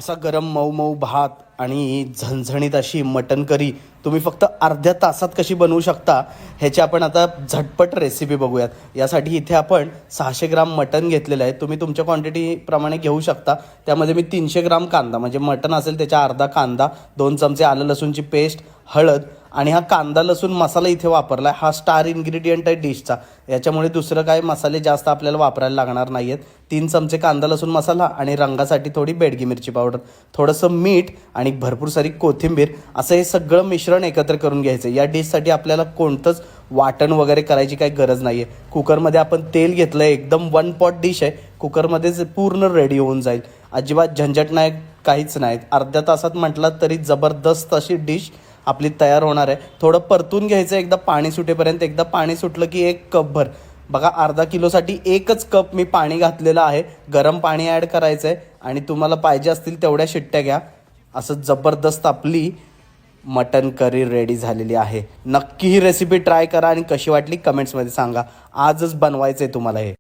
असा गरम मऊ मऊ भात आणि झणझणीत अशी मटन करी तुम्ही फक्त अर्ध्या तासात कशी बनवू शकता ह्याची आपण आता झटपट रेसिपी बघूयात. यासाठी इथे आपण 600 ग्राम मटन घेतलेलं आहे. तुम्ही तुमच्या क्वांटिटीप्रमाणे घेऊ शकता. त्यामध्ये मी 300 ग्राम कांदा म्हणजे मटन असेल त्याच्या अर्धा कांदा, 2 चमचे आलं लसूणची पेस्ट, हळद आणि हा कांदा लसूण मसाला इथे वापरला आहे. हा स्टार इन्ग्रेडियंट आहे डिशचा. याच्यामुळे दुसरं काय मसाले जास्त आपल्याला वापरायला लागणार नाही आहेत. 3 चमचे कांदा लसूण मसाला आणि रंगासाठी थोडी बेडगी मिरची पावडर, थोडंसं मीठ आणि भरपूर सारी कोथिंबीर असं हे सगळं मिश्रण एकत्र करून घ्यायचं. या डिशसाठी आपल्याला कोणतंच वाटण वगैरे करायची काही गरज नाही आहे. कुकरमध्ये आपण तेल घेतलं आहे. एकदम 1 पॉट डिश आहे. कुकरमध्येच पूर्ण रेडी होऊन जाईल. अजिबात झंझट नाही, काहीच नाही. अर्ध्या तासात म्हटलं तरी जबरदस्त अशी डिश आपली तयार होणार आहे. थोडं परतून घ्यायचं एकदा पाणी सुटेपर्यंत. एकदा पाणी सुटलं की 1 कपभर, बघा अर्धा किलोसाठी 1च कप मी पाणी घातलेलं आहे. गरम पाणी ॲड करायचं आहे आणि तुम्हाला पाहिजे असतील तेवढ्या शिट्ट्या घ्या. असं जबरदस्त आपली मटन करी रेडी झालेली आहे. नक्की ही रेसिपी ट्राय करा आणि कशी वाटली कमेंट्समध्ये सांगा. आजच बनवायचं आहे तुम्हाला हे.